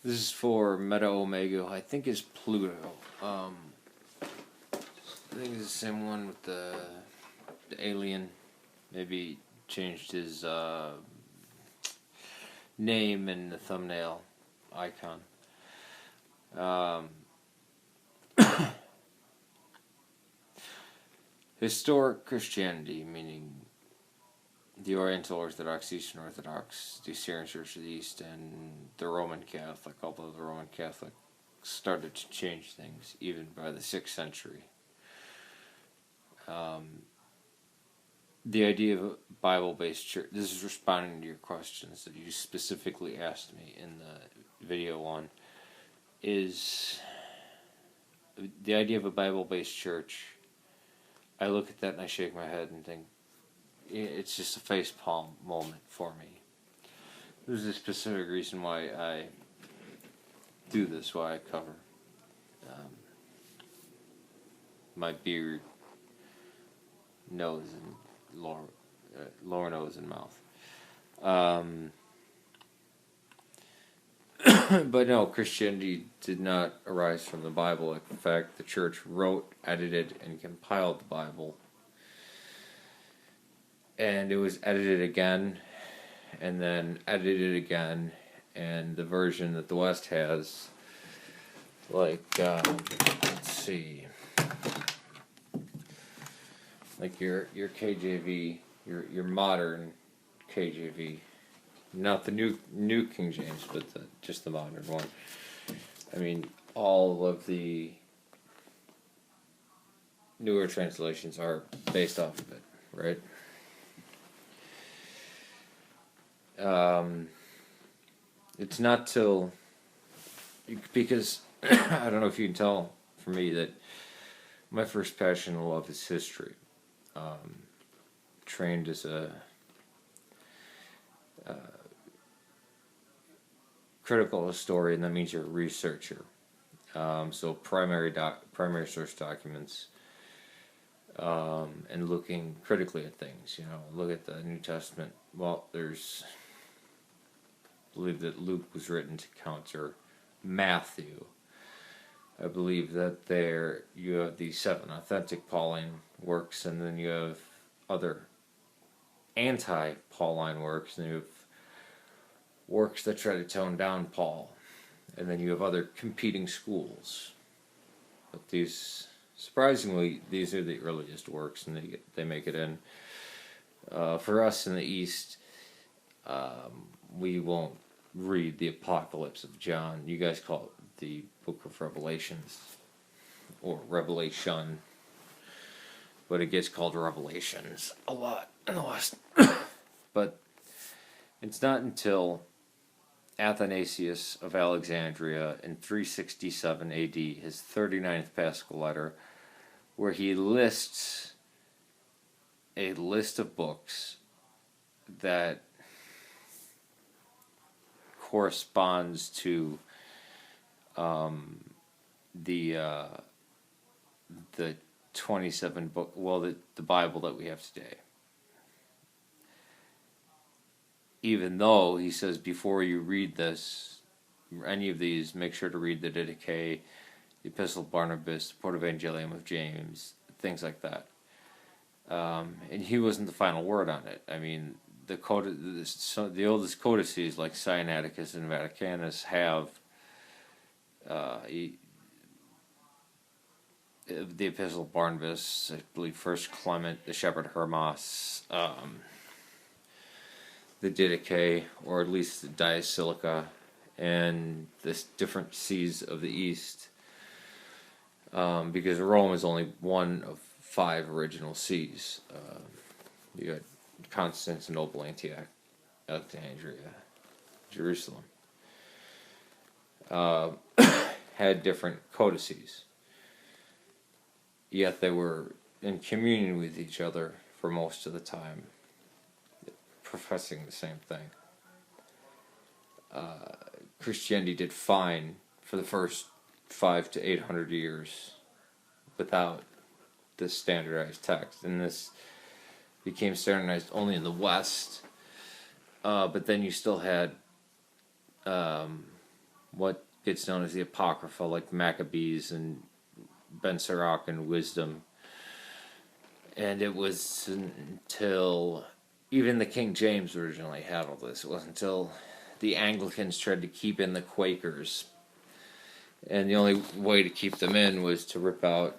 This is for Meta Omega. I think is Pluto. I think it's the same one with the alien. Maybe changed his name in the thumbnail icon. Historic Christianity, meaning the Oriental Orthodox, Eastern Orthodox, the Syrian Church of the East, and the Roman Catholic, although the Roman Catholic started to change things even by the 6th century. The idea of a Bible-based church, this is responding to your questions that you specifically asked me in the video one, is the idea of a Bible-based church. I look at that and I shake my head and think, it's just a facepalm moment for me. There's a specific reason why I do this, why I cover my beard, nose, and lower nose and mouth. But no, Christianity did not arise from the Bible. In fact, the church wrote, edited, and compiled the Bible. And it was edited again, and then edited again, and the version that the West has, like, let's see, like your KJV, your modern KJV, not the new King James, but just the modern one. I mean, all of the newer translations are based off of it, right? It's not till, because I don't know if you can tell from me that my first passion and love is history. Trained as a critical historian, that means you're a researcher. So primary source documents, and looking critically at things. Look at the New Testament. Well, I believe that Luke was written to counter Matthew. I believe that there you have the 7 authentic Pauline works, and then you have other anti-Pauline works, and you have works that try to tone down Paul, and then you have other competing schools. But surprisingly, these are the earliest works, and they make it in. For us in the East, we won't read the Apocalypse of John. You guys call it the Book of Revelations, or Revelation, but it gets called Revelations a lot in the West. But it's not until Athanasius of Alexandria in 367 AD, his 39th Paschal letter, where he lists a list of books that corresponds to the 27 book, the Bible that we have today. Even though he says, before you read any of these, make sure to read the Didache, the Epistle of Barnabas, the Protevangelium of James, things like that. And he wasn't the final word on it. I mean, the oldest codices like Sinaiticus and Vaticanus have the Epistle of Barnabas, I believe First Clement, the Shepherd Hermas, the Didache, or at least the Diasilica, and the different sees of the East, because Rome is only one of 5 original sees. You got Constantinople, Antioch, Alexandria, Jerusalem. Had different codices, yet they were in communion with each other for most of the time, professing the same thing. Christianity did fine for the first 500 to 800 years without this standardized text, and this became standardized only in the West. But then you still had what gets known as the Apocrypha, like Maccabees and Ben Sirach and Wisdom. And it was until even the King James originally had all this. It wasn't until the Anglicans tried to keep in the Quakers. And the only way to keep them in was to rip out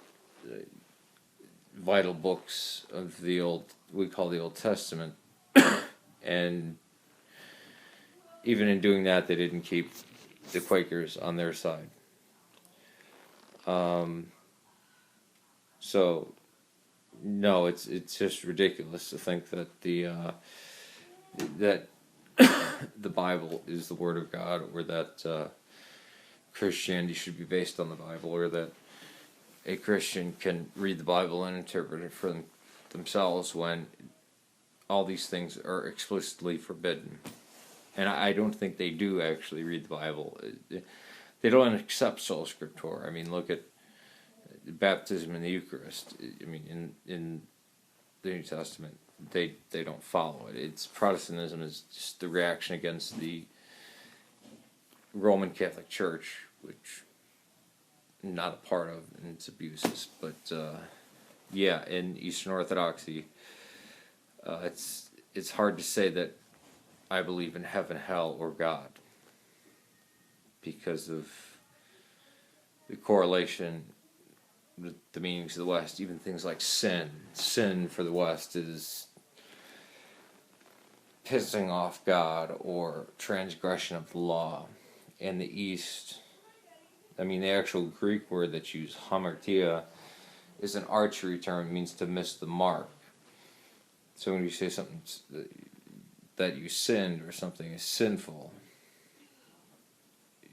vital books of the we call the Old Testament. And even in doing that, they didn't keep the Quakers on their side. So, no, it's just ridiculous to think that that the Bible is the Word of God, or that Christianity should be based on the Bible, or that a Christian can read the Bible and interpret it for themselves when all these things are explicitly forbidden. And I don't think they do actually read the Bible. They don't accept sola scriptura. I mean, look at baptism and the Eucharist. I mean, in the New Testament, they don't follow it. It's Protestantism is just the reaction against the Roman Catholic Church, which I'm not a part of in its abuses. But yeah, in Eastern Orthodoxy, it's hard to say that I believe in heaven, hell, or God, because of the correlation with the meanings of the West. Even things like sin. Sin for the West is pissing off God or transgression of the law. In the East, I mean, the actual Greek word that's used, hamartia, is an archery term. It means to miss the mark. So when you say something that you sinned or something is sinful,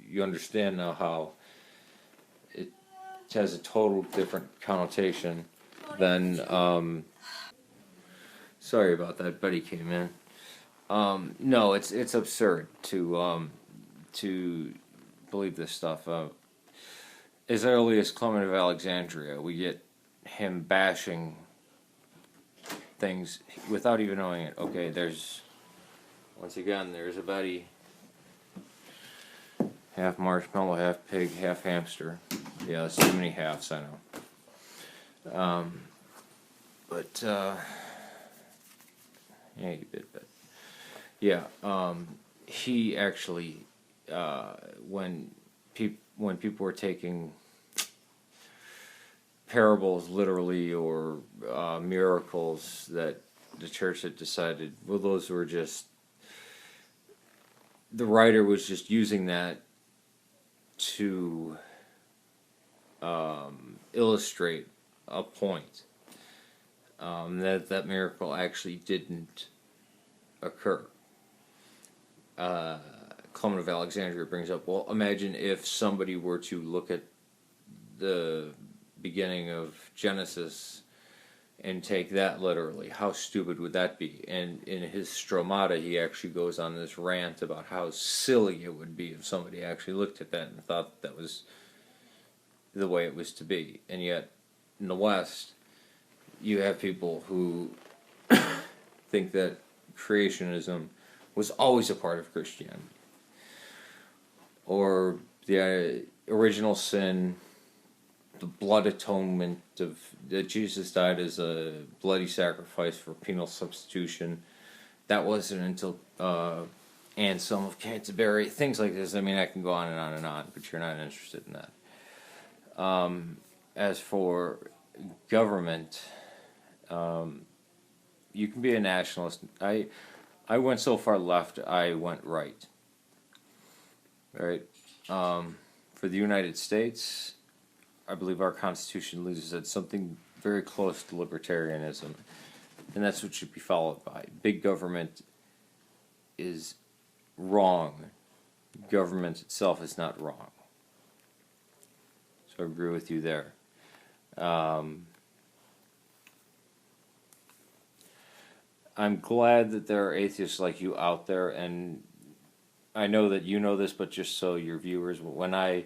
you understand now how it has a total different connotation than sorry about that, Betty came in. No, it's absurd to believe this stuff. As early as Clement of Alexandria, we get him bashing things without even knowing it. Okay, once again, there's a Betty. Half marshmallow, half pig, half hamster. Yeah, that's too many halves, I know. But yeah, you did, but yeah, he actually, when people were taking parables literally, or miracles that the church had decided, well, those were just, the writer was just using that to illustrate a point, that miracle actually didn't occur. Clement of Alexandria brings up, well, imagine if somebody were to look at the beginning of Genesis and take that literally. How stupid would that be? And in his Stromata, he actually goes on this rant about how silly it would be if somebody actually looked at that and thought that was the way it was to be. And yet, in the West, you have people who think that creationism was always a part of Christianity, or the original sin, the blood atonement of that Jesus died as a bloody sacrifice for penal substitution. That wasn't until Anselm of Canterbury, things like this. I mean, I can go on and on and on, but you're not interested in that. As for government, you can be a nationalist. I went so far left, I went right. Right? For the United States, I believe our Constitution leaves at something very close to libertarianism, and that's what should be followed by. Big government is wrong. Government itself is not wrong. So I agree with you there. I'm glad that there are atheists like you out there, and I know that you know this, but just so your viewers, when I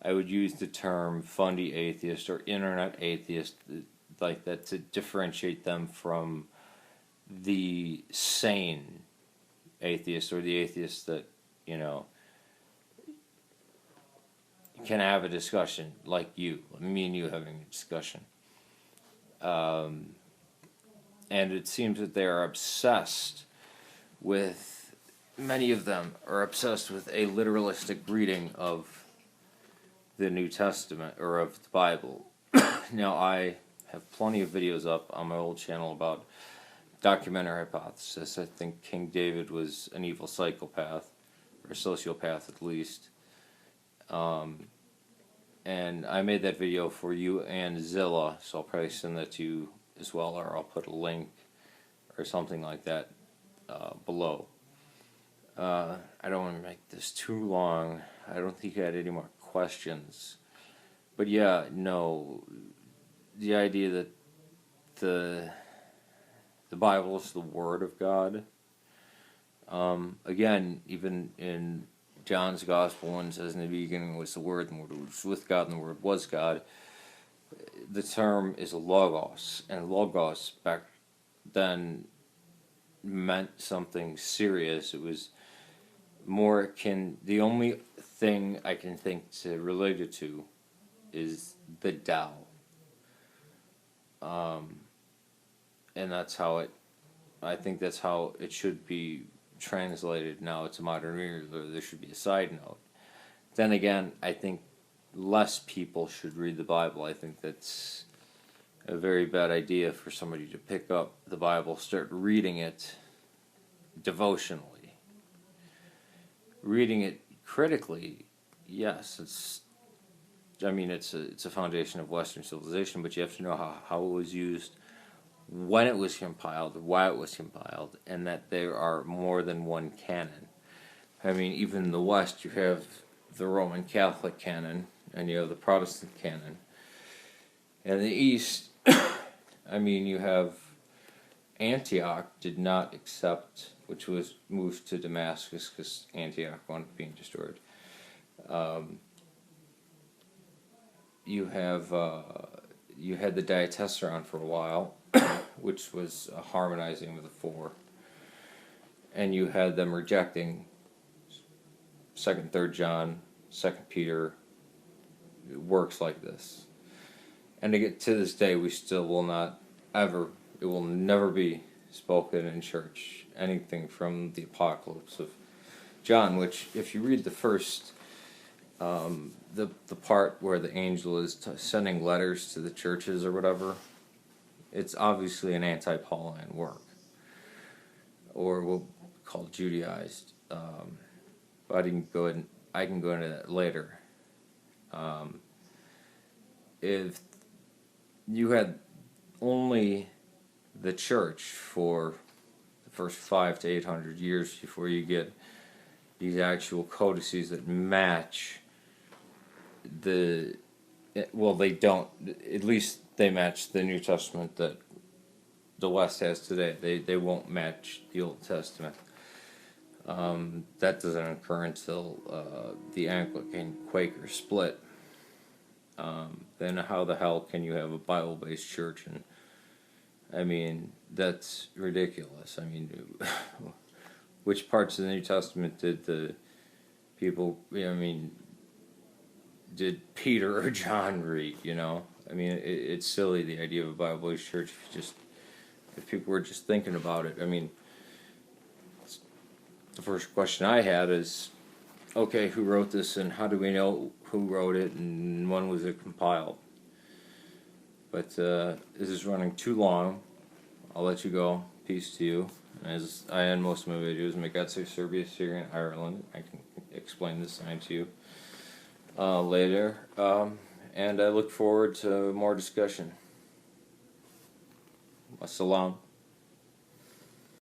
would use the term fundy atheist or internet atheist like that to differentiate them from the sane atheist, or the atheist that, can have a discussion like me and you having a discussion. And it seems that they are obsessed with, many of them are obsessed with a literalistic reading of the New Testament, or of the Bible. Now, I have plenty of videos up on my old channel about documentary hypothesis. I think King David was an evil psychopath, or a sociopath at least. And I made that video for you and Zilla, so I'll probably send that to you as well, or I'll put a link or something like that below. I don't want to make this too long. I don't think you had any more questions. But yeah, no, the idea that the Bible is the Word of God. Again, even in John's Gospel, one says, in the beginning was the Word, and the Word was with God, and the Word was God. The term is logos, and logos back then meant something serious. It was more akin, the only thing I can think to relate it to is the Tao. And that's how I think that's how it should be translated now to modern readers. There should be a side note. Then again, I think less people should read the Bible. I think that's a very bad idea for somebody to pick up the Bible, start reading it devotionally. Reading it critically, yes, it's a foundation of Western civilization, but you have to know how it was used, when it was compiled, why it was compiled, and that there are more than one canon. I mean, even in the West, you have the Roman Catholic canon, and you have the Protestant canon. And in the East, you have Antioch did not accept, which was moved to Damascus because Antioch wanted being destroyed. You had the Diatessaron for a while, which was harmonizing with the four, and you had them rejecting 2nd, 3rd John, 2nd Peter, works like this. And to this day, we still will not ever, it will never be spoken in church, anything from the Apocalypse of John, which, if you read the first, the part where the angel is sending letters to the churches or whatever, it's obviously an anti-Pauline work, or what we'll call Judaized. But I can go into that later. If you had only the church for the first 500 to 800 years before you get these actual codices that match they don't, at least they match the New Testament that the West has today. They won't match the Old Testament. That doesn't occur until the Anglican Quaker split. Then how the hell can you have a Bible-based church? And that's ridiculous. Which parts of the New Testament did the people, did Peter or John read, it's silly, the idea of a Bible-based church, if people were just thinking about it. The first question I had is, okay, who wrote this, and how do we know who wrote it, and when was it compiled? But this is running too long. I'll let you go. Peace to you. As I end most of my videos, make God save Serbia, Syria, and Ireland. I can explain this sign to you later. And I look forward to more discussion. Wassalam.